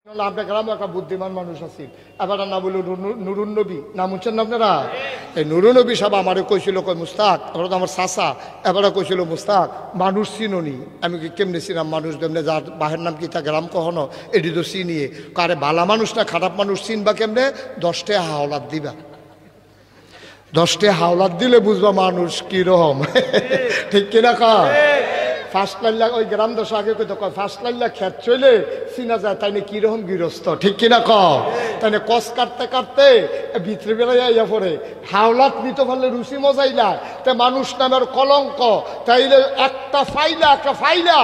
আপনার গ্রামে একটা বুদ্ধিমান মানুষ আছে, এবার না বলল নুরুন নবী, নাম হচ্ছেন না আপনারা? এই নুরুন নবী সাহেব আমারে কইছিল, কই মুস্তাক, ওরা তো আমার চাচা, এবারে কইছিল মুস্তাক মানুষ চিনি। আমি কি কেমনে চিনাম মানুষ? যেমনি যার বাহের নাম কি তা গ্রাম কখনো এটি তো চিনিয়ে কারে ভালো মানুষ না খারাপ মানুষ চিনবা কেমনে? 10টা হাওলাত দিবা, 10টা হাওলাত দিলে বুঝবা মানুষ কিরকম। ঠিক কিনা কয়? ফার্স্ট লাইলা ওই গ্রাম দশ আগে কইতো কয় ফার্স্ট লাইলা খেত চলে চিনা যায় তাইনে কিরকম গৃহস্থ। ঠিক কিনা কয়? তাইনে কস কাটতে কাটতে ভিতরে বেলায় ইয়া পড়ে হাওলাত নিতে পারলে রুচি মজাইলা তে মানুষ নামের কলঙ্ক, তাইলে একটা ফাইলা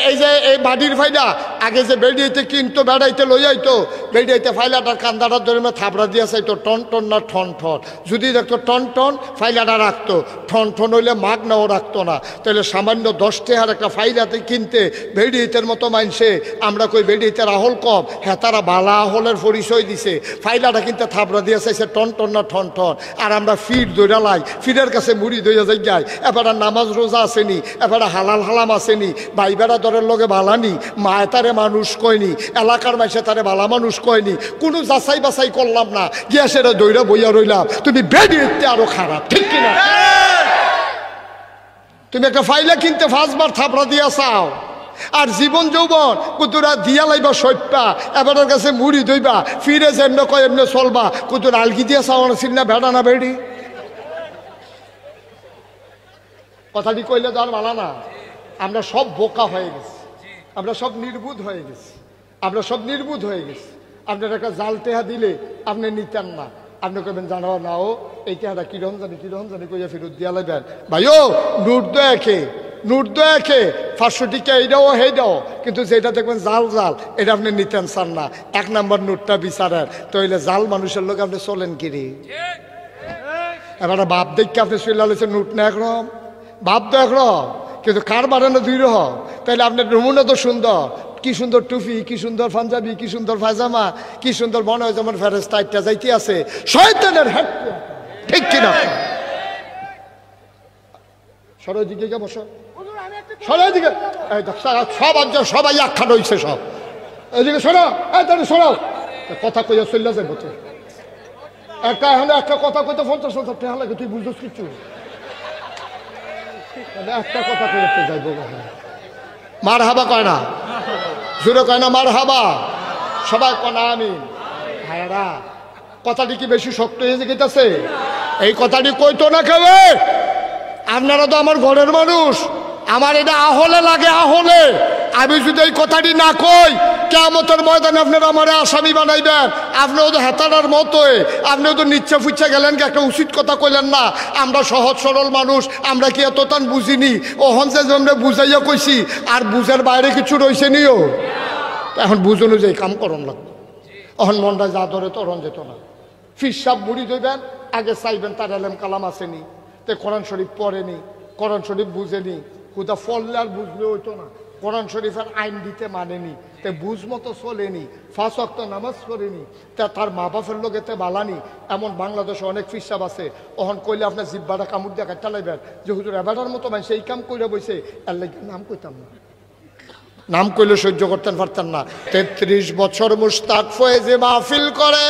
এই যে এই বাড়ির ফাইলা আগে যে বেড়িয়েতে কিনতো বেড়াইতে লই আইতো, বেড়িয়েতে ফাইলাটার কান্দাটার ধরে থাপড়া দিয়া চাইতো টন টন না ঠন ঠন, যদি দেখতো টন টন ফাইলাটা রাখতো, ঠন ঠন হইলে মাগ নাও রাখতো না। তাহলে সামান্য 10 টাকার একটা ফাইলাতে কিনতে বেড়িয়েতের মতো মানছে, আমরা কই বেড়িয়েতে রাহল কম, হ্যাঁ তারা বালা আহলের পরিচয় দিছে, ফাইলাটা কিনতে থাপড়া দিয়া চাইছে টন টন না ঠন ঠন, আর আমরা ফির দৈরা লাই, ফিরের কাছে মুড়ি দইয়া যাই যাই, এবার নামাজ রোজা আসেনি, এবার হালাল হালাম আসেনি, ভাইবেড়া দরের লগে বালানি, মায় তারে মানুষ কয়নি, এলাকার মাইসে তারে বালা মানুষ কয়নি, কোনো যাচাই বাছাই করলাম না, গিয়া সেটা দইরা বইয়া রইলাম। তুমি বেরিয়ে আরো খারাপ। ঠিক কিনা? তুমি একটা ফাইলা কিনতে 5 বার থাপড়া দিয়া চাও, আর জীবন যৌবন কুতুরা দিয়া লাইবা সত্যা, এবারের কাছে মুড়ি দইবা, ফিরে যেমনে কয় এমনি চলবা, কুতুর আলগি দিয়া চাও না চিন্না ভেড়া না বেড়ি। কথাটি কইলে তো আর মালা না। আমরা সব বোকা হয়ে গেছি, আমরা সব নির্বুধ হয়ে গেছি, আমরা সব নির্বুধ হয়ে গেছি। আপনার একটা জাল টেহা দিলে আপনি নিতেন না, আপনি কবেন জানো না ও এই টেহাটা কিরকম জানি কইয়া ফেরত দিয়া লাগবেন। ভাই ও নোট দয়াকে 500 টিকা এইটাও হেইটাও, কিন্তু যেটা দেখবেন জাল এটা আপনি নিতেন চান না। 1 নম্বর নোটটা বিচারেন, তাইলে জাল মানুষের লোক আপনি চলেন কিরে? এবার বাপ দেখকে আপনি চলে নোট না একরকম, বাপ তো একরকম, কিন্তু কার বাড়ানো 2 রকম। তাহলে আপনার নমুনা তো সুন্দর, কি সুন্দর টুপি, কি সুন্দর পাঞ্জাবি, কি সুন্দর পায়জামা, কি সুন্দর মনে হয় যেমন ফেরেশতা আইটা যাইতে আছে শয়তানের হাত। ঠিক কিনা? সরো দিকে কে বসো, সরো দিকে, এই সব আজ সবাই আখ্যান হইছে সব এদিকে সরো, তাহলে সরো, কথা কইয়া চলে যাবো তো একটা একটা কথা কইতে 50 টাকা লাগে, তুই বুঝছিস কিছু? একটা কথা কইতে যাইব, মার হাবা কয় না, জোরে কয় না মার হাবা, সবাই কয় না আমিন। ভাইরা কথাটি কি বেশি শক্ত হয়ে গেছে? এই কথাটি কইতো না কেউ। আপনারা তো আমার ঘরের মানুষ, আমার এটা আহলে লাগে, আহলে। আমি যদি এই কথাটি না কই, কিয়ামতের ময়দানে আপনারা আমার আসামি বানাইবেন। আপনিও তো হেতাটার মতোই, আপনিও তো নিচ্ছে ফুচ্ছে গেলেন, একটা উচিত কথা কইলেন না। আমরা সহজ সরল মানুষ, আমরা কি এত তান বুঝিনি? ওহন যে আমরা বুঝাইয়া কইছি, আর বুঝের বাইরে কিছু রয়েছে নিও। এখন বুঝ অনুযায়ী কাম করন লাগবে। অহন মনটা যা ধরে তরণ যেত না। ফিরসাব মুড়ি দইবেন, আগে চাইবেন তার এলেম কালাম আসেনি, তে কোরআন শরীফ পড়েনি, কোরআন শরীফ বুঝেনি, কোথা ফললে আর বুঝলে হইতো না, কোরআন শরীফের আইন দিতে মানেনি, তে বুঝ মতো চলেনি, 5 ওয়াক্ত নামাজ পড়েনি, তা তার মা বাপের লোক এতে বালানি। এমন বাংলাদেশে অনেক ফিরসাব আছে, ওহন কইলে আপনার জিব্বাটা কামড় দিয়ে কাটটা লাইবেন যে হুজুর এবারটার মতো মানুষ এই কাম কইরা বইছে, এর লাগে নাম কইতাম না, নাম কইলে সহ্য করতেন পারতেন না। 33 বছর মুস্তাক ফয়েজে মাহফিল করে,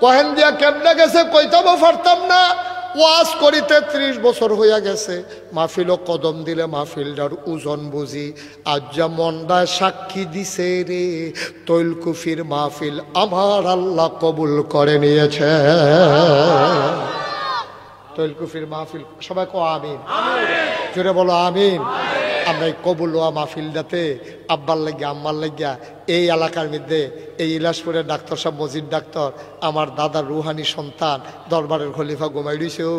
কহেন দিয়া কেমনে গেছে কইতামও পারতাম না। ওয়াজ করি 33 বছর হইয়া গেছে, মাহফিলও কদম দিলে মাহফিলটার ওজন বুঝি। আজ যা মন্ডায় সাক্ষী দিছে রে, তৈলকুফির মাহফিল আমার আল্লাহ কবুল করে নিয়েছে। তৈলকুফির মাহফিল সবাই কো আমিন, জোরে বলো আমিন। আমরা এই কবুল হওয়া মাহফিলটাতে আব্বার লাগিয়া আম্মার লাগিয়া এই এলাকার মধ্যে এই ইলাসপুরের ডাক্তার সাহেব মজিদ ডাক্তার, আমার দাদার রুহানি সন্তান, দরবারের খলিফা গোমাই রইছেও,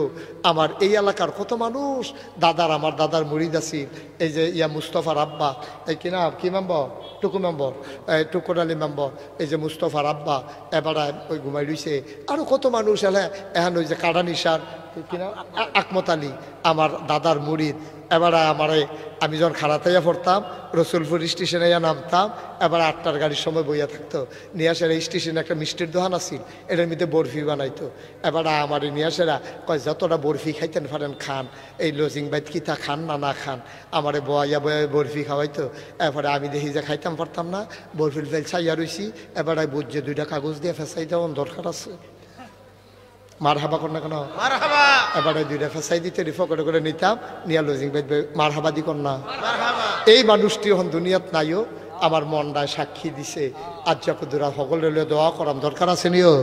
আমার এই এলাকার কত মানুষ, আমার দাদার মুরিদ আছি, এই যে মুস্তফার আব্বা, এই কিনা কি মেম্বর, টুকু মেম্বর, টুকুর আলী মেম্বর, এই যে মুস্তফার আব্বা এবারে ওই ঘুমাই রইছে, আরও কত মানুষ এলে এখন ওই যে কাডানিসার কিনা আকমত আলী আমার দাদার মুরিদ। এবারে আমারে আমি যখন খারাতাইয়া পড়তাম রসুলপুর স্টেশনে নামতাম, এবার 8টার গাড়ির সময় বইয়া থাকতো। নিয়ে আসার এই স্টেশনে একটা মিষ্টির দোকান আছিল, এটার মধ্যে বরফি বানাইতো। এবার আমার নিয়ে আসারা কয় যতটা বরফি খাইতেন পারেন খান, এই লজিং বাইত কিতা খান না না খান, আমারে বয়া বয়া বরফি খাওয়াইতো। এরপরে আমি দেখি যে খাইতাম পারতাম না, বরফির ফেল ছাইয়া রইছি। এবার বুঝছে 2টা কাগজ দিয়ে ফেসাই দেওয়ার দরকার আছে। মার হাবা কর না কেন? এবারে 2টা ফেসাই দিতে ফকরে করে নিতাম, নিয়া লজিং বাইত মার হাবা দি কর না। এই মানুষটি এখন দুনিয়াত নাইও, আমার মনটায় সাক্ষী দিছে। আজ যা সকলে দোয়া করাম দরকার আছে নিও।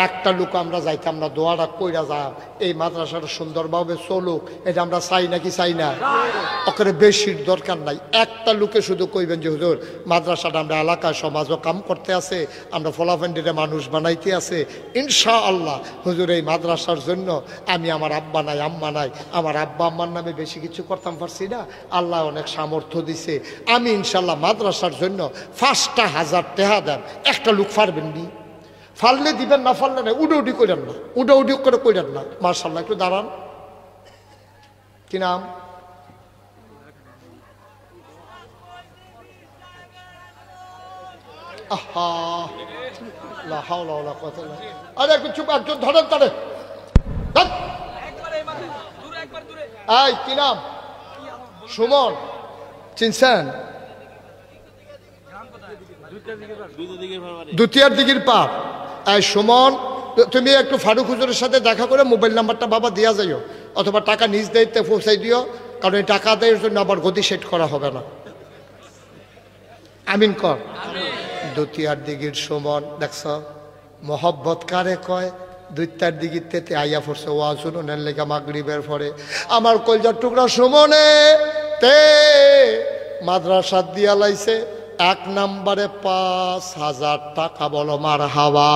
একটা লোক আমরা যাইতাম না, দোয়াটা কইরা যাম এই মাদ্রাসাটা সুন্দরভাবে চলুক, এটা আমরা চাই নাকি চাই না? ওখানে বেশির দরকার নাই, একটা লোকে শুধু কইবেন যে হুজুর মাদ্রাসাটা আমরা এলাকায় সমাজও কাম করতে আছে, আমরা ফলাফেন্ডিরে মানুষ বানাইতে আছে, ইনশাআল্লাহ হুজুর এই মাদ্রাসার জন্য আমি আমার আব্বা নাই আম্মা নাই, আমার আব্বা আম্মার নামে বেশি কিছু করতাম পারছি না, আল্লাহ অনেক সামর্থ্য দিছে, আমি ইনশাআল্লাহ মাদ্রাসার জন্য 5,000 টাকা দেন। একটা লোক পারবেন নি? ফাললে দিবেন, না ফাললে না, উডি করেন না, উডি করে করেন না। মাশাআল্লাহ, একটু দাঁড়ান। কি নাম? আরে একটু চুপ, একজন ধরেন তারে। এই কি নাম? সুমন, চিনছেন? দুতিয়ার দিঘির পার। এই সুমন, তুমি একটু ফারুক হুজুরের সাথে দেখা করে মোবাইল নাম্বারটা বাবা দিয়া যাইও, অথবা টাকা নিজ দায়িত্বে পৌঁছাই দিও, কারণ এই টাকা দেওয়ার জন্য আবার গতি সেট করা হবে না। আমিন কর। দুতিয়ার দিঘির সুমন, দেখছ মোহব্বত কারে কয়? 2টার দিঘির তেতে আইয়া পড়ছে ওয়াজ শুনুনের লেখা মাগরিবের পরে। আমার কলজার টুকরা সুমনে তে মাদ্রাসা দিয়া লাইছে 1 নম্বরে 5,000 টাকা। বলো মার হাওয়া।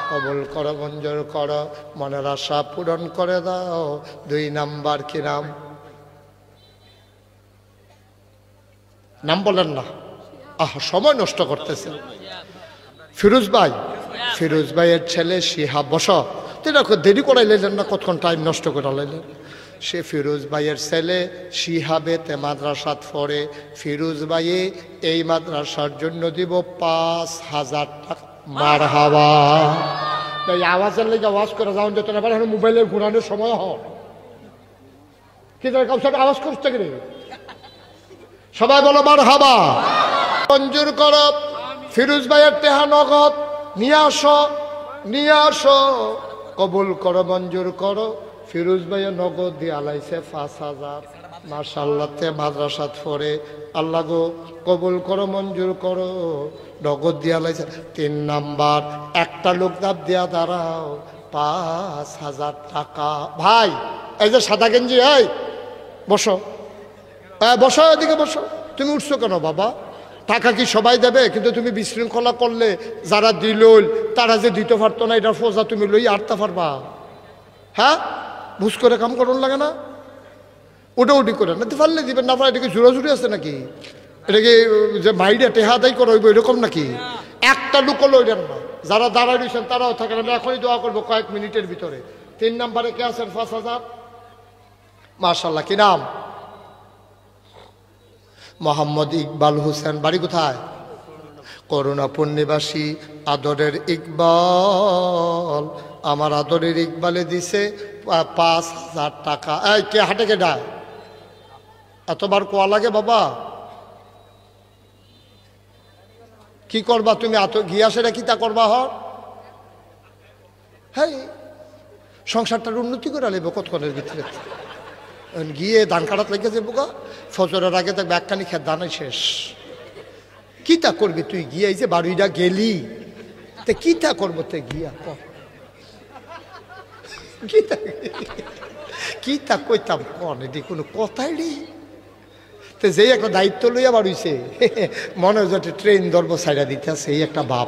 কবুল করো, মঞ্জুর করো, মনের আশা পূরণ করে দাও। 2 নাম্বার কি নাম? নাম বলেন না, সময় নষ্ট করতেছে। ফিরোজ ভাই, ফিরোজ ভাইয়ের ছেলে শিহাব। বস, তুই দেরি করাই লাইলেন না, কতক্ষণ টাইম নষ্ট করে লাইলেন। সে ফিরোজ ভাইয়ের ছেলে শিহাবেতে মাদ্রাসাত পড়ে। ফিরোজ ভাইয়ে এই মাদ্রাসার জন্য দিব 5,000 টাকা। মার হাওয়া। এই আওয়াজের লেগে আওয়াজ করে যাওয়ান যেত না, এখন মোবাইলের ঘুরানোর সময় হয় কি কাউসার আওয়াজ করতে গেলে সবাই বলো মার হাওয়া। মঞ্জুর করো, ফিরোজ ভাইয়ের টেহা নগদ নিয়ে আসো, নিয়ে আসো। কবুল করো, মঞ্জুর করো। ফিরোজ ভাইয়া নগদ দিয়ে আলাইছে 5,000। মাশাআল্লাহ, তে মাদ্রাসাত পড়ে। আল্লাহ গো কবুল করো, মঞ্জুর করো। নগদ দিয়ে আলাইছে। 3 নাম্বার, একটা লোক দাব দিয়া দাঁড়াও, 5,000 টাকা। ভাই এই যে সাদা গেঞ্জি, এই বসো, বসো, এদিকে বসো। তুমি উঠছো কেন বাবা? টাকা কি সবাই দেবে? কিন্তু তুমি বিশৃঙ্খলা করলে যারা দিল তারা যে দিতে পারতো না, এটার ফোজা তুমি লই আটতে পারবা? হ্যাঁ, ভুস করে কাম করুন লাগে না, উঠি করে না পারলে দিবেন, না পারলে এটাকে জোরাজুরি আছে নাকি? এটাকে যে মাইডে টেহা দায়ী করা হইব এরকম নাকি? একটা লুকো লইলেন না, যারা দাঁড়াই রয়েছেন তারাও থাকেন। আমি এখনই দোয়া করবো কয়েক মিনিটের ভিতরে। 3 নাম্বারে কে আছেন? 5,000। মাশাআল্লাহ, কি নাম? মোহাম্মদ ইকবাল হোসেন। বাড়ি কোথায়? করুণাপুর নিবাসী। আদরের ইকবাল, আমার আদরের ইকবালে দিছে 5,000 টাকা। এই কে হাটে কেডা? এতবার কোয়া লাগে বাবা? কি করবা তুমি? এত গিয়াসেরা কি তা করবা? হ্যাঁ, সংসারটার উন্নতি করে আলিব কতক্ষণের ভিতরে। গিয়ে ধান কাটাত লেগে যাবো গা, ফজরের আগে দেখবে একখানি খেত দানাই শেষ। কি তা করবি তুই গিয়ে? এই যে বাড়িটা গেলি, তে কি তা করবো? তে গিয়া কি তা কইতাম কন, এটি কোনো কথাই নেই। তো যেই একটা দায়িত্ব লইয়া বাড়িছে, মনে হয় যে ট্রেন ধরবো সাইডা দিতে, সেই একটা ভাব।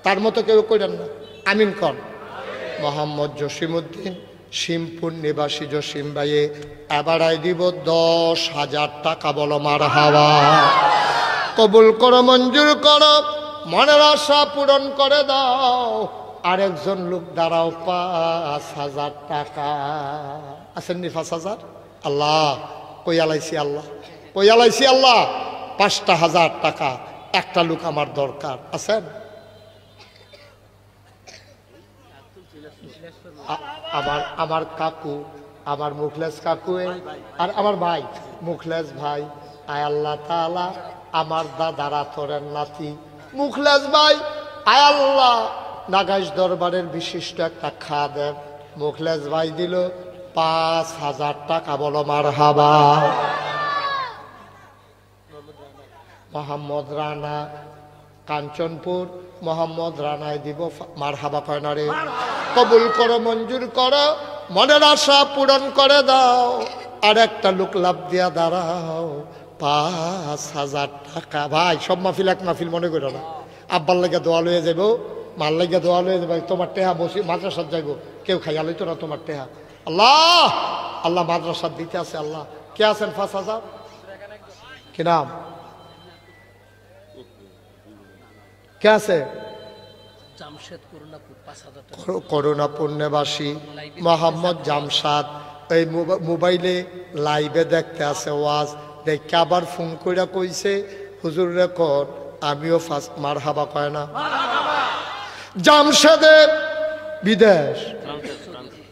তার মতো কেউ কইলেন না। আমিন কন। মোহাম্মদ জসিমউদ্দিন, শিমপুর নিবাসী জসিম ভাইয়ে এবারাই দিব 10,000 টাকা। বলো মার হাওয়া। কবুল করো, মঞ্জুর করো, মনের আশা পূরণ করে দাও। আরেকজন লোক দাঁড়াও, 5,000 টাকা। আছেননি 5,000? আল্লাহ কই আলাইছি, আল্লাহ কইয়া লাইছি আল্লাহ 5,000 টাকা, একটা লোক আমার দরকার। আছেন? আমার কাকু, আমার মুখলেস কাকু আর আমার ভাই মুখলেস ভাই, আয় আল্লাহ তাআলা আমার দাদারা তোরের নাতি মুখলেস ভাই, আয় আল্লাহ নাগাইশ দরবারের বিশিষ্ট একটা খাদেম মুখলেস ভাই দিল 5,000 টাকা। বলো মারহাবা। মোহাম্মদ রানা কাঞ্চনপুর, মোহাম্মদ রানায় দিব মারহাবা কয় না রে? কবুল করো, মঞ্জুর করো, মনের আশা পূরণ করে দাও। আর একটা লোক লাভ দিয়া দাঁড়াও, 5,000 টাকা। ভাই সব মাহফিল এক মাহফিল মনে করো না। আব্বার লাগে দোয়া লয়ে যাবো, মার লাগে দোয়া লয়ে যাবো, তোমার টেহা বসি মাদ্রাসাত যাইবো, কেউ খাইয়া লইতো না তোমার টেহা। আল্লাহ আল্লাহ মাদ্রাসাত দিতে আছে। আল্লাহ কে আছেন 5,000? কি নাম? কে আছে? করুণাপুর নিবাসী মোহাম্মদ জামশাদ। এই মোবাইলে লাইভে দেখতে আছে ওয়াজ, দেখে আবার ফোন কইরা কইছে হুজুর রেকর্ড, আমিও ফার্স্ট মারহাবা কয় না? জামশেদের বিদেশ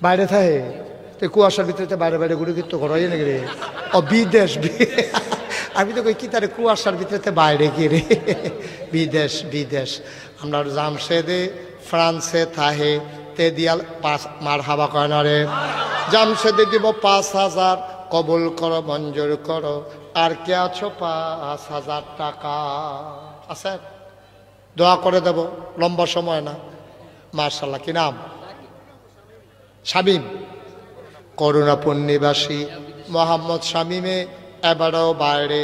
বাইরে থাকে, কুয়াশার ভিতরে বাইরে বাইরে ঘুরে কিন্তু ঘরাই নাকি রে? ও বিদেশ, আমি তো কই কি তারে কুয়াশার ভিতরে বাইরে কি রে? বিদেশ বিদেশ। আমরা জামশেদে ফ্রান্সে থাহে তে দিয়াল মারহাবা কয় না রে? জামশেদে দিব 5,000, কবুল করো, মঞ্জুর করো। আর কে আছো? 5,000 টাকা আছে, দোয়া করে দেব, লম্বা সময় না। মাশাআল্লাহ। কি নাম? শামীম, করুণাপুর নিবাসী মোহাম্মদ শামীমে এবারও বাইরে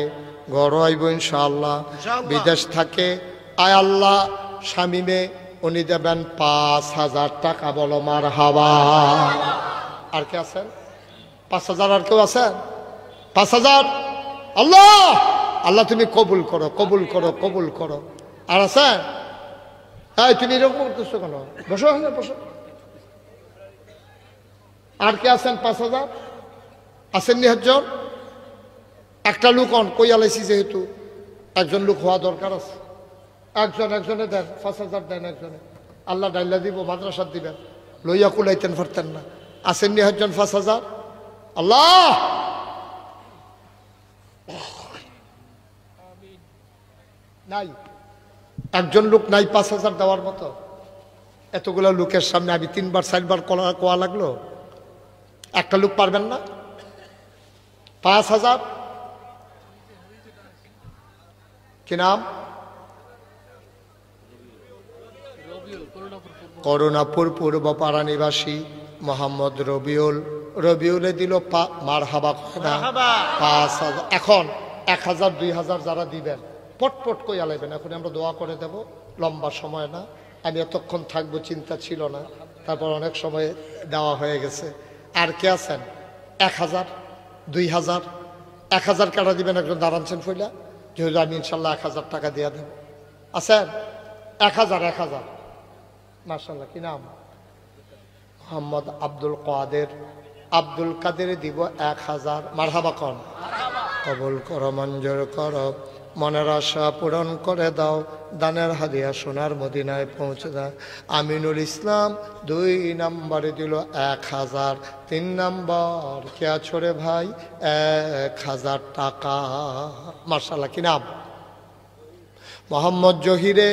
ঘর হইব ইনশাআল্লাহ, বিদেশ থাকে। আয় আল্লাহ শামীমে উনি দেবেন 5,000 টাকা। বলো মারহাবা। আর কে আছেন? 5,000 আর কেউ আছেন? 5,000। আল্লাহ আল্লাহ তুমি কবুল করো, কবুল করো, কবুল করো। আর আছেন? হ্যাঁ, তুমি এরকম করতেছো কেন? বসো, বসো। আর কে আছেন? 5,000 আছেন নি? একজন, একটা লোক অন কই আলাইছি, যেহেতু একজন লোক হওয়া দরকার আছে। একজনে দেন 5,000 দেন একজনে, আল্লাহ ডাইলা দিব, মাদ্রাসাত দিবেন, লইয়া কুলাইতেন পারতেন না। আসেন নি একজন 5,000? আল্লাহ নাই, একজন লোক নাই 5,000 দেওয়ার মতো। এতগুলো লোকের সামনে আমি 3বার 4বার কোয়া লাগলো, একটা লোক পারবেন না? 5,000। কি নাম? করুণাপুর পূর্বপাড়া নিবাসী মোহাম্মদ রবিউল। রবিউলে দিল মারহাবা। 5,000। এখন 1,000 2,000 যারা দিবেন পটপট কই আলাইবেন। এখন আমরা দোয়া করে দেব, লম্বা সময় না। আমি এতক্ষণ থাকবো চিন্তা ছিল না, তারপর অনেক সময় দেওয়া হয়ে গেছে। আর কে আছেন? 1,000 2,000 1,000 কাটা দিবেন। একজন দাঁড়াচ্ছেন ফইলা, যেহেতু আমি ইনশাল্লাহ 1,000 টাকা দিয়ে দেব। আছেন? 1,000 মাশাআল্লাহ। কি নাম? মোহাম্মদ আব্দুল কাদের। আব্দুল কাদের দিব 1,000। মারহাবা কন। কবুল করো, মঞ্জুর করো, মনের আশা পূরণ করে দাও। দানের হাদিয়া সোনার মদিনায় পৌঁছে দাও। আমিনুল ইসলাম 2 নম্বরে দিল 1,000। 3 নম্বর কে আছো রে ভাই? 1,000 টাকা। মাশাআল্লাহ। কি নাম? মোহাম্মদ জহিরে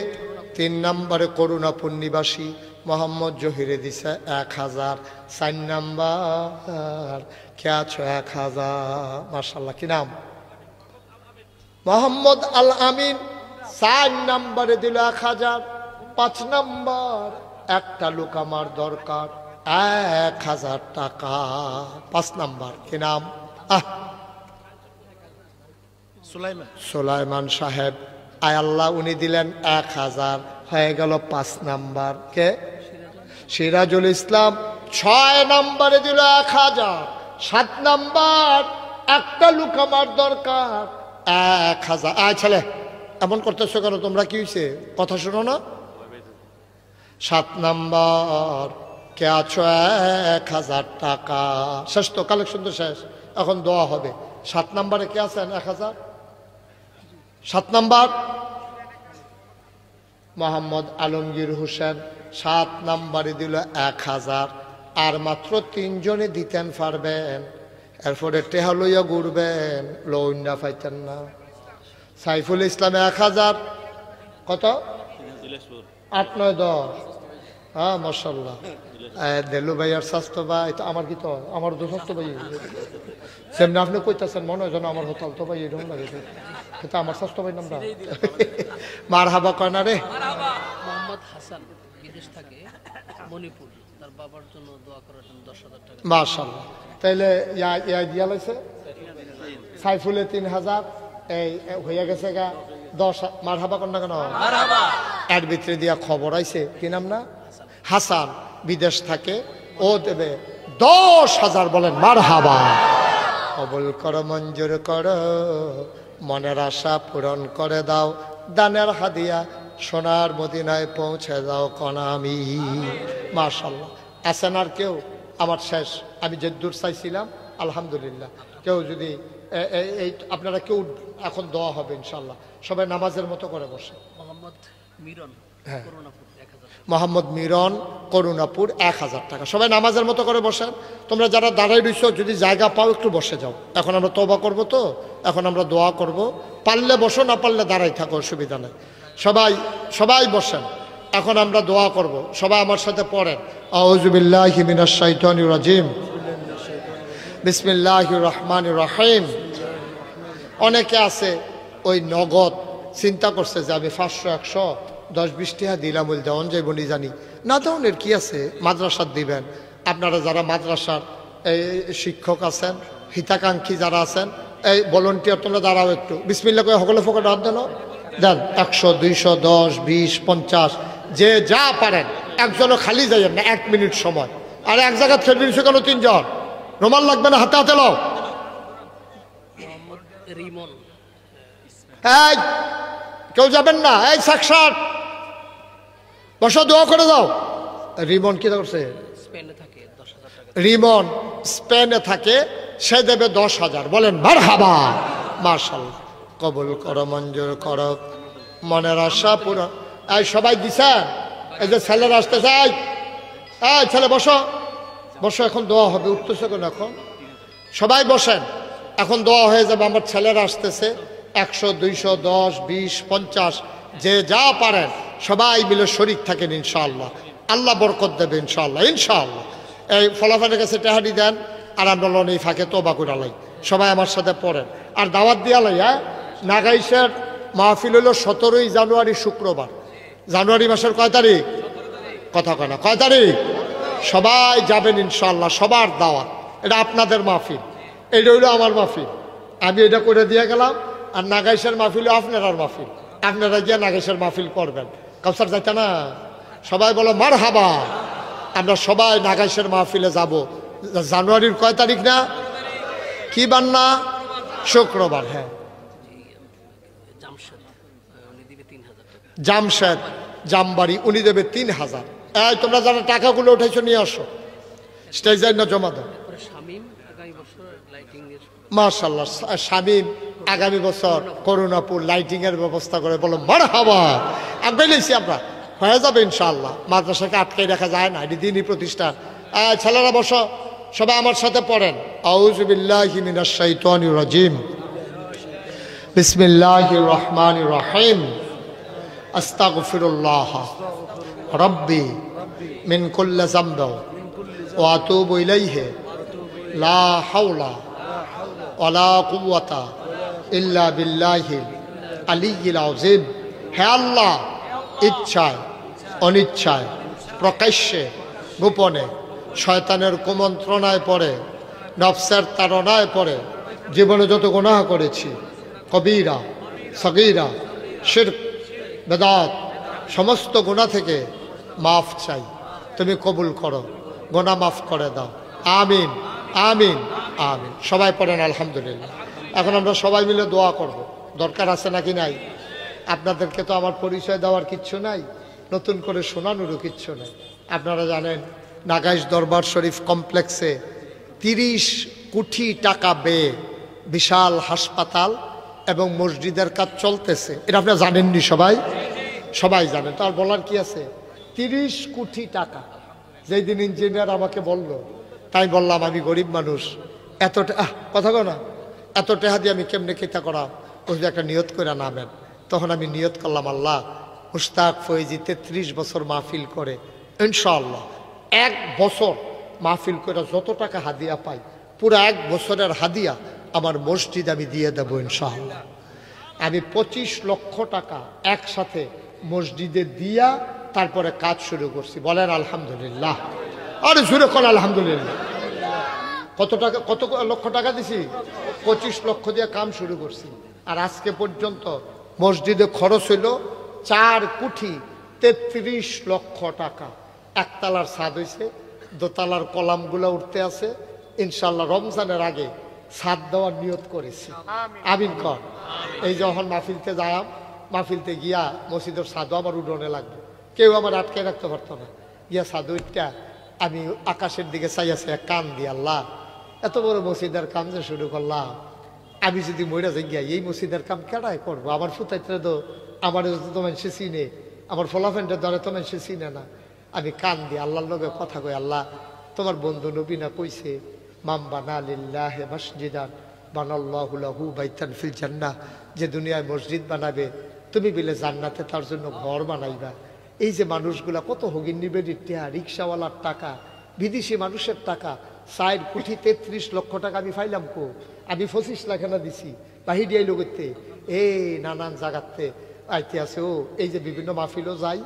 3 নম্বরে করুণাপুর নিবাসী মোহাম্মদ জহিরে দিছে 1,000। 4 নম্বর কে আছো? 1,000। মাশাআল্লাহ। কি নাম? মোহাম্মদ আল আমিন 4 নম্বরে দিল 1,000। 5 নম্বর একটা লোক আমার দরকার, 1,000 টাকা। 5 নম্বর কি নাম? সুলাইমান সাহেব। আয় আল্লাহ উনি দিলেন 1,000, হয়ে গেল 5 নাম্বার। কে? সিরাজুল ইসলাম 6 নম্বরে দিল 1,000। 7 নাম্বার একটা লোক আমার দরকার, 1,000। আয় ছেলে, এমন করতেছো কেন তোমরা? কি হয়েছে? কথা শোনো না। 7 নাম্বার কে আছো? 1,000 টাকা। শেষ তো, কালেকশন তো শেষ, এখন দোয়া হবে। 7 নম্বরে কে আছেন? 1000। 7 নম্বর মোহাম্মদ আলমগীর হোসেন 7 নম্বরে দিল 1000। আর মাত্র 3 জনে দিতেন পারবেন। এরপরে টেহা লইয়া ঘুরবেন, লইন্ডা পাইতেন না। সাইফুল ইসলামে 1000। কত? 8 9 10। হ্যাঁ মাশাআল্লাহ। দেলু ভাইয়ার স্বাস্থ্য ভাই তো আমার কি তো আমার তো স্বাস্থ্য ভাই সেমনি আপনি কইতাছেন মনে হয় যেন আমার হতাল তো ভাই এরকম লাগে, কিন্তু আমার স্বাস্থ্য ভাই নামটা মার হাবা কয় না রে। মোহাম্মদ হাসান বিদেশ থাকে মণিপুর, তার বাবার জন্য দোয়া করার জন্য 10,000 টাকা। মাশাআল্লাহ। তাইলে ইয়া দিয়া লাইছে সাইফুলে 3000, এই হইয়া গেছে গা 10। মার হাবা কর না কেন? এর ভিতরে দিয়া খবর আইছে কি নাম না? হাসান বিদেশ থাকে, ও দেবে 10,000। বলেন মার হাবা। কবুল করো, মঞ্জুর করো, মনের আশা পূরণ করে দাও, দানের হাদিয়া সোনার মদিনায় পৌঁছে দাও কনা আমি। মাশাআল্লাহ। আছেন আর কেউ? আমার শেষ, আমি যে দূর চাইছিলাম আলহামদুলিল্লাহ। কেউ যদি এই আপনারা কেউ এখন দোয়া হবে ইনশাল্লাহ। সবাই নামাজের মতো করে বসে। মোহাম্মদ মিরন হ্যাঁ, করুণাপুর 1000। মোহাম্মদ মিরন করুণাপুর 1000 টাকা। সবাই নামাজের মতো করে বসেন। তোমরা যারা দাঁড়াই রইছো যদি জায়গা পাও একটু বসে যাও। এখন আমরা তওবা করব, তো এখন আমরা দোয়া করব। পারলে বসো, না পারলে দাঁড়াই থাকো, অসুবিধা নেই। সবাই বসেন, এখন আমরা দোয়া করব। সবাই আমার সাথে পড়েন, আউযু বিল্লাহি মিনাশ শাইতানির রাজিম, বিসমিল্লাহির রহমানির রহিম। অনেকে আছে ওই নগদ চিন্তা করছে যে আমি 500 100 10 20 টাকা দিলাম, বল দেওয়ান যাইব নি জানি না। দেওয়ানের কি আছে, মাদ্রাসার দিবেন। আপনারা যারা মাদ্রাসার এই শিক্ষক আছেন, হিতাকাঙ্ক্ষী যারা আছেন, এই ভলান্টিয়ার, তোমরা দাঁড়াও একটু, বিসমিল্লাহ করে সকলে ফোকে হাত দেন, দেন 100 200 10 20 50 যে যা পারেন। একজনও খালি যাইয়েন না, 1 মিনিট সময়। আর এক জায়গায় খেলবি কেন 3 জন? রুমাল লাগবে না, হাতে হাতে লাও। মোহাম্মদ রিমন, এই কেউ যাবেন না, এই 60 বসো, দোয়া করে দাও। রিমন কি করছে? স্পেনে থাকে 10,000 টাকা। রিমন স্পেনে থাকে, সে দেবে 10,000। বলেন মারহাবা। মাশাআল্লাহ। কবুল করো, মঞ্জুর করো, মনের আশা পূরণ। এই সবাই দিছেন? এই যে ছেলেরা আসতেছে, এই ছেলে বসো বসো, এখন দোয়া হবে। উঠতেছে কেন? এখন সবাই বসেন, এখন দোয়া হয়ে যাবে। আমার ছেলেরা আসতেছে। 100 200 10 20 50 যে যা পারেন সবাই মিলে শরীক থাকেন ইনশাআল্লাহ। আল্লাহ বরকত দেবে ইনশাআল্লাহ, ইনশাআল্লাহ। এই ফলাফলের কাছে টেহারি দেন, আর আমরা লোন এই ফাঁকে তোবা করে লাই। সবাই আমার সাথে পড়েন আর দাওয়াত দিয়া লাই। হ্যাঁ, নাগাইশের মাহফিল হলো 17ই জানুয়ারি শুক্রবার। জানুয়ারি মাসের কয় তারিখ? কথা কয় না, কয় তারিখ? সবাই যাবেন ইনশাআল্লাহ, সবার দাওয়াত। এটা আপনাদের মাহফিল, এটা হইলো আমার মাহফিল। আমি এটা করে দিয়ে গেলাম। আর নাগাইশের মাহফিল আপনার মাহফিল, আপনারা গিয়ে নাগেশের মাহফিল করবেন। কাউসার যাইতে না? সবাই বলো মারহাবা। আমরা সবাই নাগাইশের মাহফিলে যাব। জানুয়ারির কয় তারিখ না? কি বার না? শুক্রবার। হ্যাঁ, জামশেদ উনি দিবে 3,000 টাকা। জামশেদ জামবাড়ি, উনি দেবে 3,000। এই তোমরা যারা টাকাগুলো উঠেছো নিয়ে আসো, স্টেজে না জমা দাও। তারপরে শামীম আগামী বছর লাইটিং এর। মাশাআল্লাহ। শামীম আগামী বছর করুণাপুর লাইটিং এর ব্যবস্থা করে। বলো মারহাবা। আগে নিয়েছি আমরা, হয়ে যাবে ইনশাআল্লাহ। মাদ্রাসাকে আটকে রাখা যায় না, এটি দিনই প্রতিষ্ঠান। ছেলেরা বসো, সবাই আমার সাথে পড়েন, আউযু বিল্লাহি মিনাশ শাইতানির রাজিম, বিসমিল্লাহির রহমানির রহিম, আস্তাগফিরুল্লাহ রাব্বি মিন কুল্লি যামবি ওয়া আতুবু ইলাইহি লা হাওলা ওয়ালা কুওয়াতা ইল্লা বিল্লাহিল আলিয়্যিল আযীম। হে আল্লাহ, ইচ্ছায় অনিচ্ছায়, প্রকাশ্যে গোপনে, শয়তানের কুমন্ত্রণায় পড়ে, নফসের তাড়নায় পড়ে জীবনে যত গুনাহ করেছি, কবিরা সগীরা শিরক বেদাত, সমস্ত গুনাহ থেকে মাফ চাই। তুমি কবুল করো, গুনাহ মাফ করে দাও। আমিন আমিন আমিন। সবাই পড়েন আলহামদুলিল্লাহ। এখন আমরা সবাই মিলে দোয়া করব। দরকার আছে নাকি নাই? আপনাদেরকে তো আমার পরিচয় দেওয়ার কিচ্ছু নাই, নতুন করে শোনানোরও কিচ্ছু নাই। আপনারা জানেন নাগাইশ দরবার শরীফ কমপ্লেক্সে 30 কোটি টাকা ব্যয়ে বিশাল হাসপাতাল এবং মসজিদের কাজ চলতেছে, এটা আপনারা জানেননি? সবাই সবাই জানেন, তার বলার কি আছে? 30 কোটি টাকা। যেই দিন ইঞ্জিনিয়ার আমাকে বলল, তাই বললাম আমি গরিব মানুষ, এত কথা কো না, এত টাকা দিয়ে আমি কেমনে কেতা করা, ওই একটা নিয়ত করে নামেন। তখন আমি নিয়ত করলাম, আল্লাহ মুশতাক ফয়েজি 33 বছর মাহফিল করে, ইনশাআল্লাহ 1 বছর মাহফিল করে যত টাকা হাদিয়া পাই, পুরো 1 বছরের হাদিয়া আমার মসজিদ আমি দিয়ে দেবো ইনশাআল্লাহ। আমি 25 লক্ষ টাকা একসাথে মসজিদে দিয়া তারপরে কাজ শুরু করছি। বলেন আলহামদুলিল্লাহ। আরে জোরে কোন আলহামদুলিল্লাহ। কত টাকা, কত লক্ষ টাকা দিছি? 25 লক্ষ দিয়ে কাম শুরু করছি। আর আজকে পর্যন্ত মসজিদে খরচ হইল 4 কোটি 33 লক্ষ টাকা। একতলার ছাদ হয়েছে, দোতলার কলামগুলো উঠতে আছে। ইনশাল্লাহ রমজানের আগে ছাদ দেওয়ার নিয়ত করেছি। আমিন কর। এই যখন মাহফিলতে যাইম, মাহফিলতে গিয়া মসজিদের ছাদও আমার উডনে লাগবে, কেউ আমার আটকে রাখতে পারতো না। গিয়া ছাদ উঠটা আমি আকাশের দিকে চাইয়াছি, কান দিয়ে, আল্লাহ এত বড় মসজিদের কাম যে শুরু করলাম, আমি যদি মইরা যাই গিয়া এই মসজিদের কাম কেডাই করবো? আমার ফুতাইতে তো আমার তো মানুষে চিনে, আমার ফলাফেনটা ধরে তো মানুষে চিনে না। আমি কান দিয়ে আল্লাহর লগে কথা কই, আল্লাহ তোমার বন্ধু নবীনা কইছে, মাম বানা লিল্লাহি মাসজিদান বানাল্লাহু লাহু বাইতান ফিল জান্নাহ, যে দুনিয়ায় মসজিদ বানাবে তুমি বিলে জান্নাতে তার জন্য ঘর বানাইবা। এই যে মানুষগুলা কত হগিন্নি বেডির টেহা, রিক্সাওয়ালার টাকা, বিদেশি মানুষের টাকা, 4 কোটি 33 লক্ষ টাকা আমি পাইলাম কো? আমি 25 লাখ না দিছি বাহিরিয়াই লোকতে, এই নানান জায়গাতে আইতে আছে। ও এই যে বিভিন্ন মাহফিলও যাই,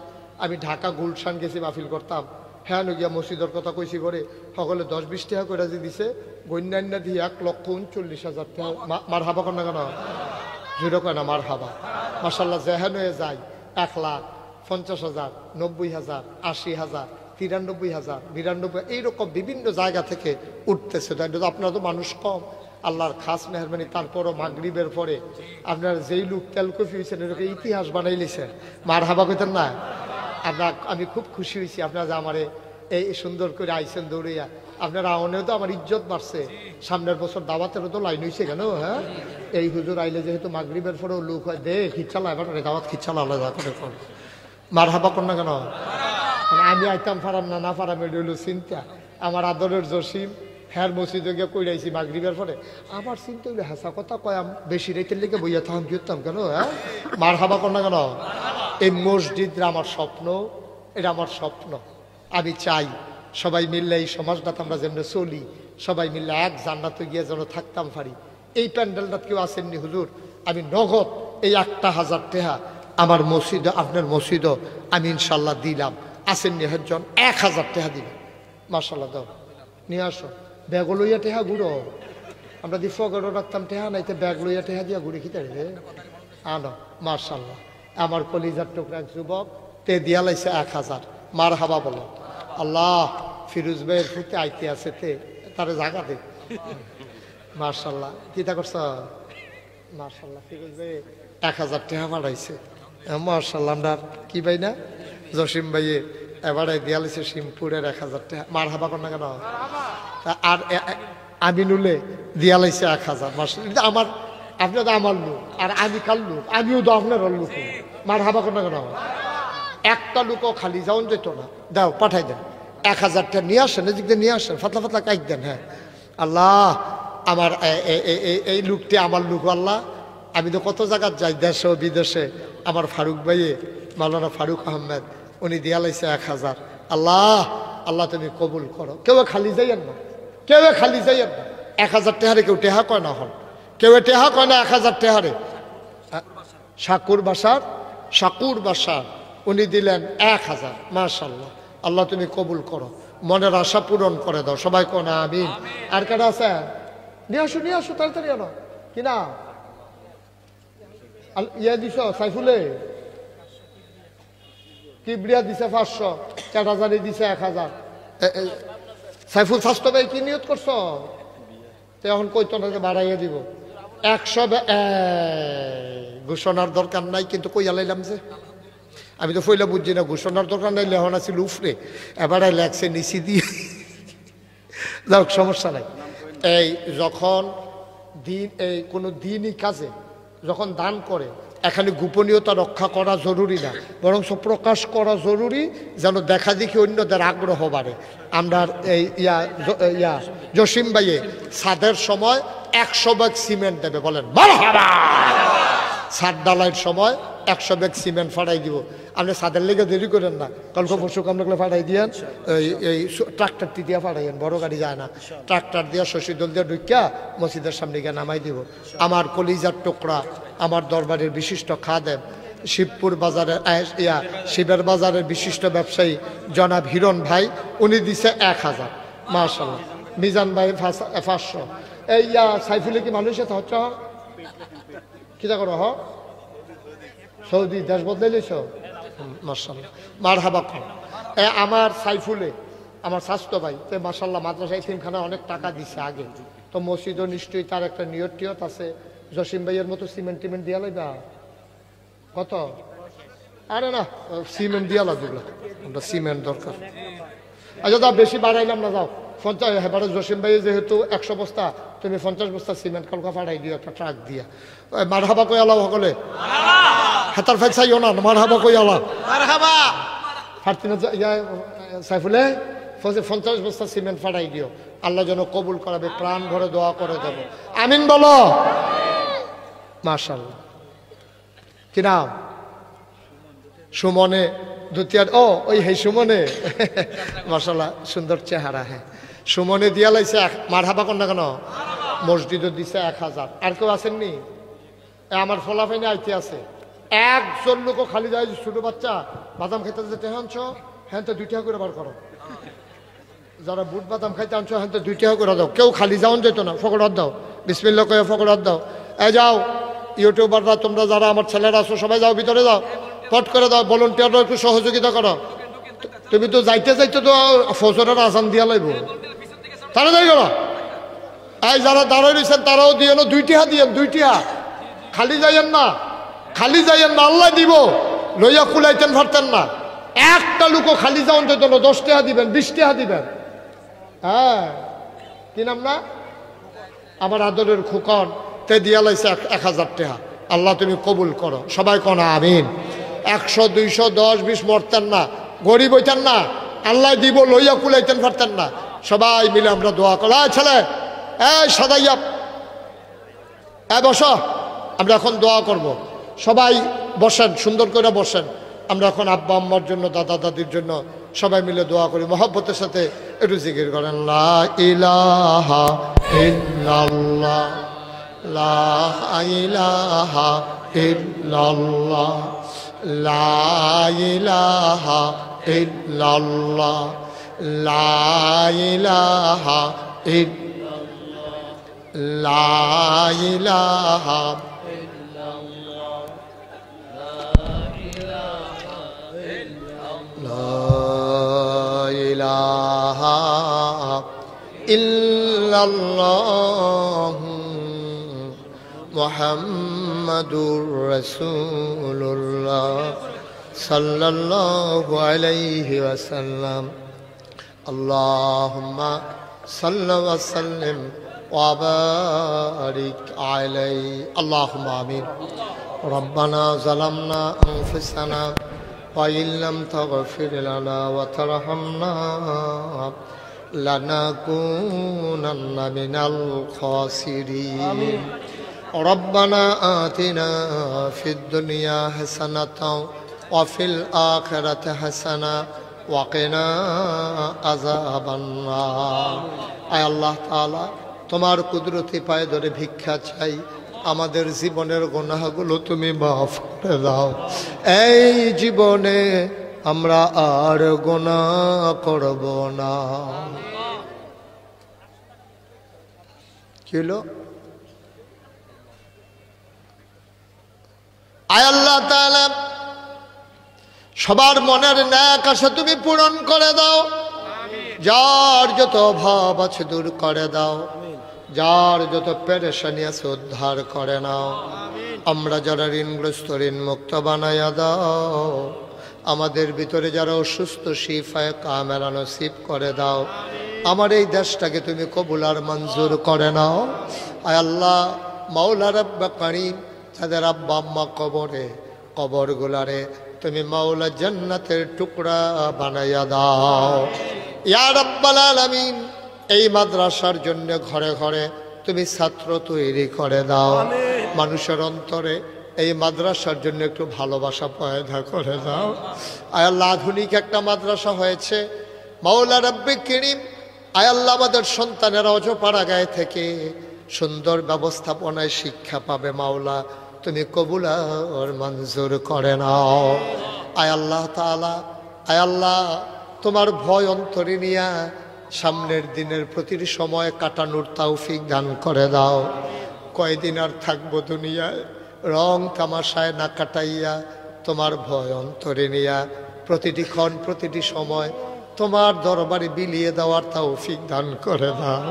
আমি ঢাকা গুলশান গেছি মাহফিল করতাম, হ্যাঁ গিয়া মসজিদের কথা কইছি করে সকলে 10-20 টাকা করে যে দিছে, গণ্যান্যা দিয়ে 1,39,000 টাকা। মার হাবা কর না কেন? জুড়ে কয় না মার হাবা। মাসাল্লাহ জেহান হয়ে যায় 1,50,000, 90,000, 80,000, 93,000, 92, এইরকম বিভিন্ন জায়গা থেকে উঠতেছে। আপনারা তো মানুষ কম, আল্লাহর খাস মেহরবানি। তারপরও মাগরিবের পরে আপনার যেই লোক তেলকফি হয়েছেন এরকম ইতিহাস বানাই লিছেন, মার হাবা কইতেন না? আমি খুব খুশি হয়েছি আপনারা যে আমারে এই সুন্দর করে আইসেন দৌড়িয়া। আপনারা আওনেও তো আমার ইজ্জত বাড়ছে, সামনের বছর দাওয়াতেরও তো লাইন হয়েছে কেন? হ্যাঁ, এই হুজুর আইলে যেহেতু মাগরিবের পরেও লোক হয়, দে খিচ্ছালা, এবার দাওয়াত খিচ্ছালা আলাদা করে কর, মার হাবা কর না কেন? আমি আইতাম ফারাম না না ফারাম, এটা হইল চিন্তা। আমার আদরের জসিম হ্যার মসজিদে গিয়ে কইরাইছি মাগরিবের পরে, আমার চিন্তা হইলে হাসা কথা কয়, বেশি রেতের লেগে বইয়া থাম গিয়েতাম কেন? হ্যাঁ, মার হাবা কর না কেন? এই মসজিদটা আমার স্বপ্ন, এটা আমার স্বপ্ন। আমি চাই সবাই মিললে এই সমাজটাতে আমরা যেমন চলি, সবাই মিললে এক জান্নাতে গিয়ে যেন থাকতাম পারি। এই প্যান্ডেলটা কেউ আসেননি হুজুর, আমি নগদ এই 1,000 টাকা আমার মসজিদে, আপনার মসজিদও আমি ইনশাল্লাহ দিলাম। আসেননি একজন 1,000 টাকা দিবে, মার্শাল্লাহ দাও নিয়ে আসো। ব্যাগ লইয়া টেহা ঘুরো, আমরা দি ফগরও রাখতাম টেহা নাইতে ব্যাগ লইয়া টেহা দিয়া ঘুরে খেতে রে আনো। মার্শাল্লাহ আমার কলিজার টুকরা যুবক তে দিয়া লাইছে 1,000। মার হাবা বলো। আল্লাহ ফিরোজ ভাইয়ের ফুটে আইতে আছে তে তারে জাগা দে। মার্শাল্লাহ কিতা করছ? মার্শাল্লাহ ফিরোজ ভাই 1,000 টাকা বাড়াইছে। মার্শাল্লাহ আমরা কি ভাই না জসিম ভাইয়ে এবারে দিয়া লাইছে শিমপুরের 1,000 টাকা। মার হাবা কর না কেন? আর আমিনুলে দিয়া লাইছে 1,000। মার্শাল্লাহ আমার, আপনি তো আমার লোক আর আমি কার লোক, আমিও তো আপনার লোক। মার হাবা কর না কেন? একটা লোকও খালি যাওন যেত না, দাও পাঠাই দেন 1,000 টাকা নিয়ে আসেন, এদিক দিয়ে নিয়ে আসেন, ফাতলা ফাতলা কাইক দেন। হ্যাঁ আল্লাহ আমার এই লোকটি আমার লোক। আল্লাহ আমি তো কত জায়গায় যাই দেশে ও বিদেশে, আমার ফারুক ভাইয়ে মাওলানা ফারুক আহমেদ উনি দিয়া লাইছে 1,000। আল্লাহ আল্লাহ তুমি কবুল করো। কেউ খালি যাইয়েন না, কেউ খালি যাইয়েন না। 1,000 টাকারে কেউ টেহা কয় না, হন কেউ টেহা কয় না 1,000 টাকারে। শাকুর বাসার উনি দিলেন 1,000। মাশাআল্লাহ আল্লাহ তুমি কবুল করো, মনের আশা পূরণ করে দাও। সবাই কোন আমিন। আর কারা আছে? নিয়ে আসো তাড়াতাড়ি আনো। কিনা ইয়া দিছ সাইফুলে কিবরিয়া দিছে 500, চাটাজারি দিছে 1,000। সাইফুল স্বাস্থ্য ভাই কি নিয়ত করছো? তো এখন কইতো না যে বাড়াইয়া দিব 100। ঘোষণার দরকার নাই, কিন্তু কইয়া লাইলাম যে আমি তো ফইলা বুঝছি না। ঘোষণার দরকার নাই, লেহন আছিল উফরে, এবারে লেখছে নিচি দিয়ে। যাক সমস্যা নাই। এই যখন দিন এই কোনো দিনই কাজে যখন দান করে এখানে গোপনীয়তা রক্ষা করা জরুরি না, বরং প্রকাশ করা জরুরি, যেন দেখা দেখি অন্যদের আগ্রহ বাড়ে। আমরা এই জসিম ভাইয়ে ছাদের সময় 100 ব্যাগ সিমেন্ট দেবে, বলেন মারহাবা। ছাদ ডালাইয়ের সময় 100 ব্যাগ সিমেন্ট ফাটাই দিব। আপনি ছাদের লেগে দেরি করেন না, কালকে পরশু কামড়ে ফাটাই দিয়েন। এই ট্রাক্টরটি দিয়ে ফাটাইয়েন, বড় গাড়ি যায় না, ট্রাক্টর দিয়ে শশীদল দিয়ে ঢুকিয়া মসজিদের সামনে গিয়ে নামাই দিব। আমার কলিজার টুকরা, আমার দরবারের বিশিষ্ট খাদেম, শিবপুর বাজারের শিবের বাজারের বিশিষ্ট ব্যবসায়ী জনাব হিরণ ভাই, উনি দিছে 1000। মাশাআল্লাহ। মিজান ভাই 500। এই সাইফুলে কি মানুষ এত হচ্ছে কিতা করো হ সৌদি দেশ বদলাইছ? মাশাআল্লাহ, মারহাবা খান। আমার সাইফুলে আমার স্বাস্থ্য ভাই তো মাশাআল্লাহ মাদ্রাসায় তিনখানা অনেক টাকা দিছে আগে, তো মসজিদও নিশ্চয়ই তার একটা নিয়ত টিয়ত আছে। জসিম ভাইয়ের মতো সিমেন্ট টিমেন্ট দিয়া লাইবা কত? আরে না, সিমেন্ট দিয়া লাগবে, আমরা সিমেন্ট দরকার। আচ্ছা দাও, বেশি বাড়াইলাম না, যাও 50। এবারে জসিম ভাই যেহেতু 100 বস্তা, তুমি 50 বস্তা সিমেন্ট কালকা ফাড়াই দিও একটা ট্রাক দিয়া। মারহাবা কই আলাও সকলে, হাতার ফাই চাইও না, মারহাবা কই আলাও ফাটতিনা সাইফুলে 50 বস্তা সিমেন্ট ফাড়াই দিও। আল্লাহ যেন কবুল করাবে, প্রাণ ভরে দোয়া করে দেবো, আমিন বলো। মাশাআল্লাহ। কি নাম? সুমনে দুতিয়ার। ও ওই হে সুমনে, মাশাআল্লাহ সুন্দর চেহারা। হ্যাঁ, সুমনে দিয়া লাইছে। মারহাবা কর না কেন? মসজিদও দিছে 1000। আর কেউ আসেননি? আমার ফলাফাইনে আইতে আছে একজন লোকও খালি যায়। ছোট বাচ্চা বাদাম খাইতে যেতে আনছ, হ্যাঁ তো 2 টাকা করে বার করো। যারা বুট বাদাম খাইতে আনছো, হ্যাঁ তো 2 টাকা করে দাও। কেউ খালি যাওন যেত না, ফকড়াত দাও, বিসমিল্লাহ কয়ে ফকড়াত দাও। যাও ইউটিউবাররা, তোমরা যারা আমার ছেলেরা আছো সবাই যাও, ভিতরে যাও, পট করে দাও। ভলান্টিয়াররা একটু সহযোগিতা করো। তুমি তো যাইতে যাইতে তো ফজরের আজান দিয়া লাগবো, তাড়াতাড়ি করো। এই যারা দাঁড়াই রয়েছেন তারাও দিয়ে 2 টাকা দিয়েন, 2 টাকা। খালি যাইয়েন না, খালি যাইয়েন না, আল্লাহ দিব। লইয়া কুলাইতেন পারতেন না, একটা লোকও খালি যাওন যেত না। 10 টাকা দিবেন, 20 টাকা দিবেন। হ্যাঁ, কি নাম না আমার আদরের খুকন, তে দিয়া লাইছে 1000 টাকা। আল্লাহ তুমি কবুল করো, সবাই কোন আমিন। 100, 200, 10, 20 মরতেন না, গরিব হইতেন না, আল্লাহ দিব। লইয়া কুলাইতেন পারতেন না। সবাই মিলে আমরা দোয়া করো। ছেলে সাদাইয়া বস, আমরা এখন দোয়া করব। সবাই বসেন, সুন্দর করে বসেন। আমরা এখন আব্বা আম্মার জন্য, দাদা দাদির জন্য সবাই মিলে দোয়া করি। মহব্বতের সাথে একটু জিকির করেন, লা ইলাহা ইল্লাল্লাহ, লা ইলাহা ইল্লাল্লাহ, লা ইলাহা ইল্লাল্লাহ, লা ইলাহা ইল্লাল্লাহ, লা ইলাহা ইল্লাল্লাহ মুহাম্মাদুর রাসূলুল্লাহ সাল্লাল্লাহু আলাইহি ওয়াসাল্লাম। আল্লাহুম্মা সাল্লি ওয়া সাল্লিম ওয়া বারিক আলাইহি। আল্লাহুম্মা আমিন। রব্বানা যালামনা আনফুসানা ওয়া ইল্লাম তাগফির লানা ওয়া তারহামনা লানাকুনান্না মিনাল খাসিরিন। রব্বানা আতিনা ফিদ দুনিয়া হাসানাতাও ওয়া ফিল আখিরাতি হাসানা ওয়া কিনা আযাবান নার। আয় আল্লাহ তাআলা, তোমার কুদরতি পায়ে ধরে ভিক্ষা চাই, আমাদের জীবনের গুনাহগুলো তুমি মাফ করে দাও। এই জীবনে আমরা আর গুনাহ করব না। কি হলো? আয় আল্লাহ তাআলা, সবার মনের ন্যাক আশা তুমি পূরণ করে দাও। যার যত অভাব আছে দূর করে দাও, যার যত পেরেশানি আছে উদ্ধার করে নাও। আমরা যারা ঋণগ্রস্ত ঋণ মুক্ত বানাইয়া দাও। আমাদের ভিতরে যারা অসুস্থ শিফায়ে কামেলা নসিব করে দাও। আমার এই দেশটাকে তুমি কবুল আর মঞ্জুর করে নাও। আয় আল্লাহ মাওলা রাব্বে কারীম, তাদের আব্বা আম্মা কবরে, কবরগুলারে তুমি মাওলা জান্নাতের টুকরা বানাইয়া দাও ইয়া রাব্বাল আলামিন। এই মাদ্রাসার জন্য ঘরে ঘরে তুমি ছাত্র তৈরি করে দাও। মানুষের অন্তরে এই মাদ্রাসার জন্য একটু ভালোবাসা পয়দা করে দাও। আয় আল্লাহ আধুনিক একটা মাদ্রাসা হয়েছে মাওলা রাব্বে কারীম। আয় আল্লাহ আমাদের সন্তানেরা অজপাড়াগাঁয়ে থেকে সুন্দর ব্যবস্থাপনায় শিক্ষা পাবে মাওলা, তুমি কবুল আর মঞ্জুর করে নাও। আয় আল্লাহ তাআলা, আয় আল্লাহ তোমার ভয় অন্তরে নিয়া সামনের দিনের প্রতিটি সময় কাটানোর তৌফিক দান করে দাও। কয়দিন আর থাকবো দুনিয়ায়, রং তামাশায় না কাটাইয়া তোমার ভয় অন্তরে নিয়া প্রতিটি ক্ষণ প্রতিটি সময় তোমার দরবারে বিলিয়ে দেওয়ার তৌফিক দান করে দাও।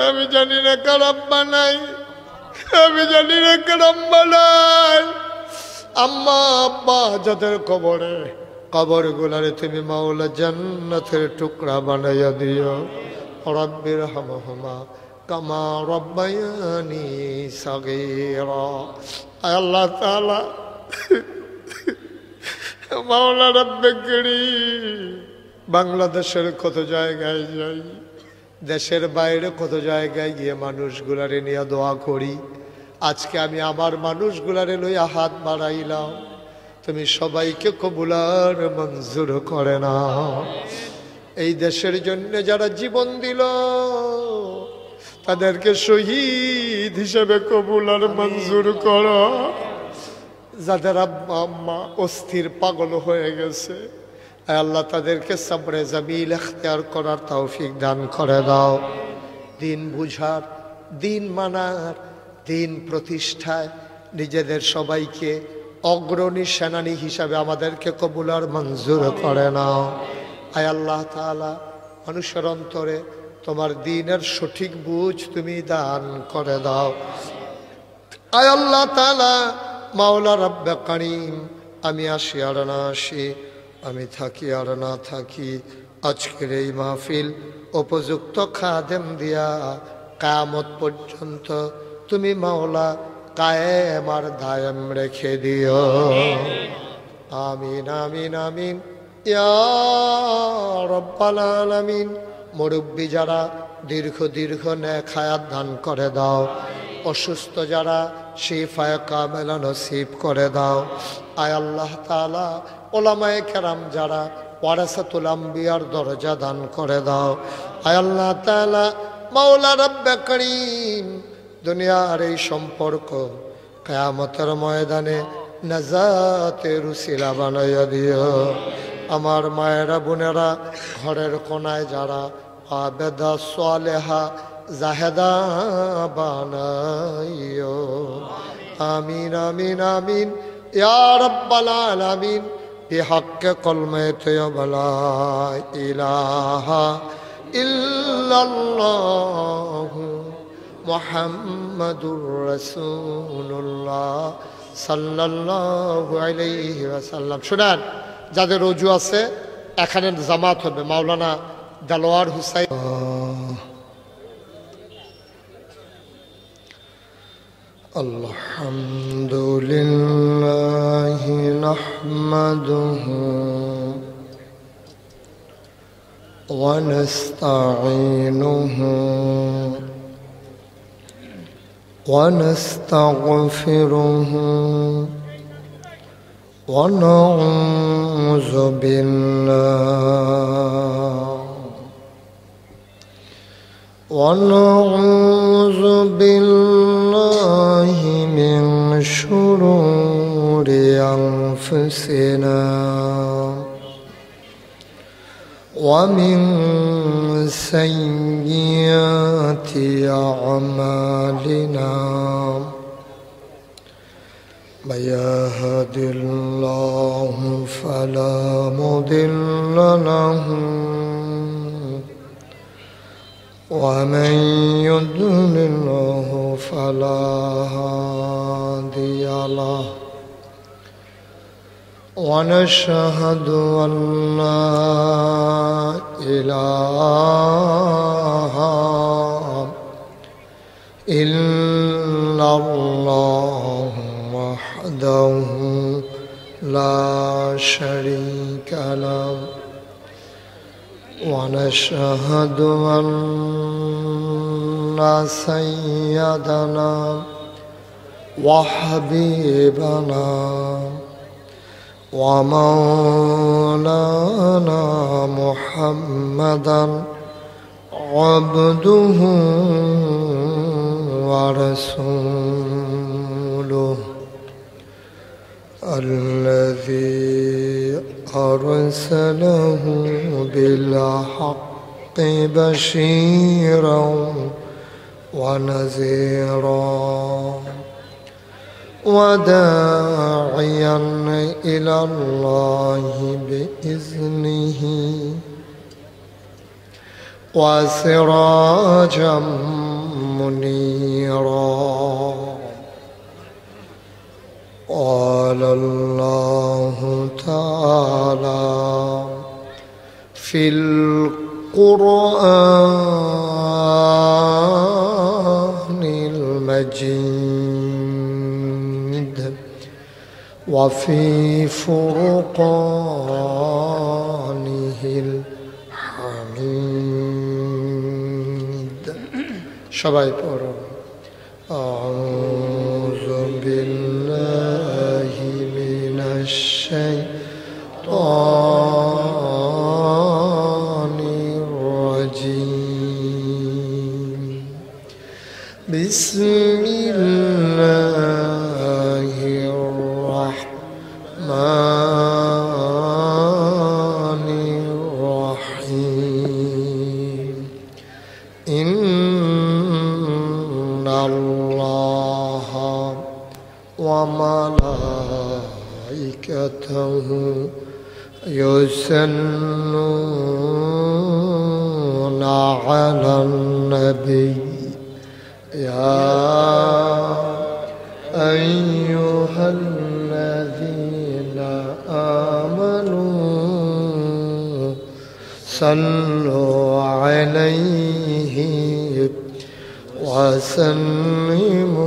আমি জানি না কার আব্বা নাই, আমি জানি না কার আম্মা নাই। আম্মা আব্বা যাদের কবরে, কবরগুলারে তুমি মাওলা জান্নাতের টুকরা বানাইয়া দিও। রব্বির হামহুমা কামা রব্বায়ানি সাগীরা। আয় আল্লাহ তাআলা মাওলা রাব্বে কারীম, বাংলাদেশের কত জায়গায় যাই, দেশের বাইরে কত জায়গায় গিয়ে মানুষগুলারে নিয়ে দোয়া করি। আজকে আমি আমার মানুষগুলারে লইয়া হাত বাড়াইলাম, তুমি সবাইকে কবুল আর মঞ্জুর করে নাও। এই দেশের জন্য যারা জীবন দিল তাদেরকে শহীদ হিসেবে কবুল আর মঞ্জুর করো। যাদের আব্বা আম্মা অস্থির পাগল হয়ে গেছে, আয় আল্লাহ তাদেরকে সবরে জামিল ইখতিয়ার করার তৌফিক দান করে দাও। দিন বুঝার, দিন মানার, দিন প্রতিষ্ঠায় নিজেদের সবাইকে অগ্রণী সেনানী হিসাবে আমাদেরকে কবুল আর মঞ্জুর করে নাও। আয় আল্লাহ তাআলা মানুষের অন্তরে তোমার দ্বীনের সঠিক বুঝ তুমি দান করে দাও। আয় আল্লাহ তাআলা মাওলা রাব্বে কারীম, আমি আসি আর না আসি, আমি থাকি আর না থাকি, আজকের এই মাহফিল উপযুক্ত খাদেম দিয়া কিয়ামত পর্যন্ত তুমি মাওলা কায়েম আর দায়েম রেখে দিও। আমিন আমিন আমিন ইয়া রাব্বাল আলামিন। মুরব্বী যারা দীর্ঘ দীর্ঘ নেক হায়াত দান করে দাও, অসুস্থ যারা শিফায়ে কামেলা নসিব করে দাও। আয় আল্লাহ তাআলা ওলামায়ে কেরাম যারা ওয়ারাসাতুল আম্বিয়ার দরজা দান করে দাও। আয় আল্লাহ তাআলা মাওলা রাব্বে কারীম দুনিয়ার এই সম্পর্ক কিয়ামতের ময়দানে নাজাতের উসিলা বানাইয়া দিও। আমার মায়েরা বোনেরা ঘরের কোনায় যারা আবেদা সালেহা জাহেদা বানাইও। আমিন আমিন আমিন ইয়া রাব্বাল আলামিন। বিহাক্কে কলমে তৈয়বা লা ইলাহা ইল্লাল্লাহু মুহাম্মাদুর রাসূলুল্লাহ সাল্লাল্লাহু আলাইহি ওয়াসাল্লাম। শুনেন, যাদের রজু আছে এখানে জামাত হবে মাওলানা দেলোয়ার হুসাইন। আলহামদুলিল্লাহি নাহমাদুহু ওয়া নাস্তাঈনুহু ওয়া নাস্তাগফিরুহু ওয়া নাউযু বিল্লাহি ونعوذ بالله من شرور أنفسنا ومن سيئات أعمالنا من يهد الله فلا مضل له ومن يضلله فلا هادي له ونشهد أن لا إله إلا الله وحده لا شريك له ونشهد أن سيدنا وحبيبنا ومولانا محمدا عبده ورسوله الذي أرسله بالحق بشيرا ونذيرا وداعيا إلى الله بإذنه وسراجا منيرا قال الله تعالى في القرآن المجيد وفي فرقانه الحميد সবাই পড়ো أعوذ بالله من الشيطان الرجيم بسم الله الرحمن الرحيم إن الله وملائكته يصلون على النبي يا أيها الذين آمنوا صلوا عليه وسلموا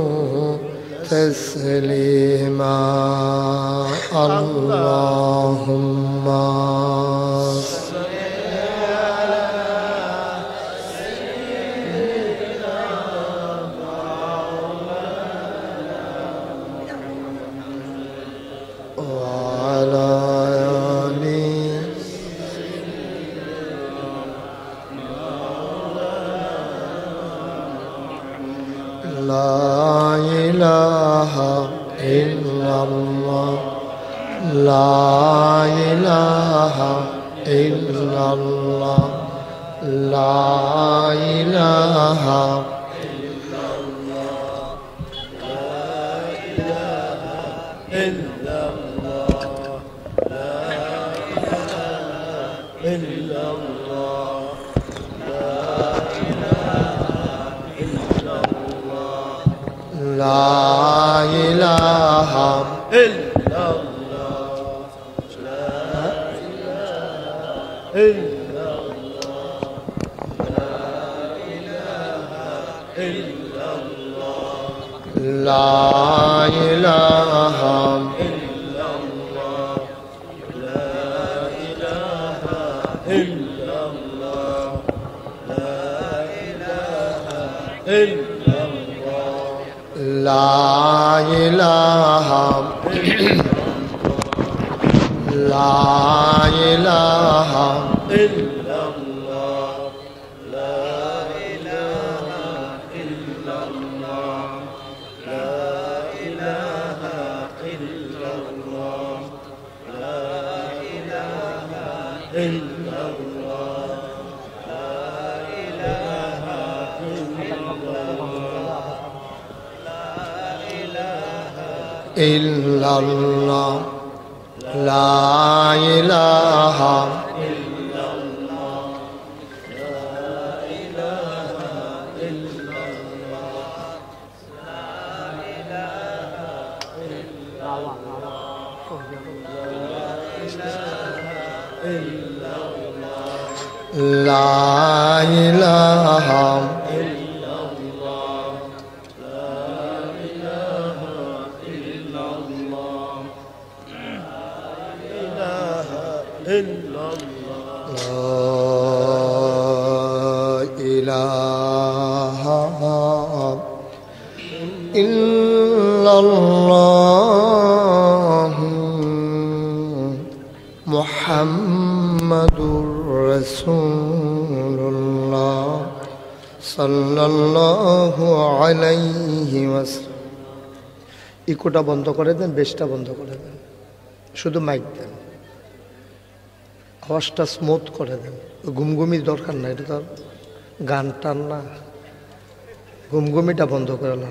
تسليما اللهم صل على سيدنا وعلى آله لا إله إلا الله لا إله إلا الله لا إله إلا الله لا إله إلا الله لا إله إلا الله لا إله إلا الله لا إله إلا الله لا إله إلا الله لا إله إلا الله لا إله إلا الله لا إله إلا الله لا إله لا إله إلا الله لا إله إلا الله لا إله إلا الله لا إله إلا الله لا إله إلا الله لا إله إلا الله لا إله إلا الله لا إله إلا الله লা ইলাহা ইল্লাল্লাহ মুহাম্মাদুর রাসূলুল্লাহ সাল্লাল্লাহু আলাইহি ওয়াসাল্লাম। ইকোটা বন্ধ করে দেন, বেসটা বন্ধ করে দেন, শুধু মাইক দেন, আওয়াজটা স্মুথ করে দেন। ঘুমঘুমির দরকার না, এটা তো গান টান না, ঘুমঘুমিটা বন্ধ করে না।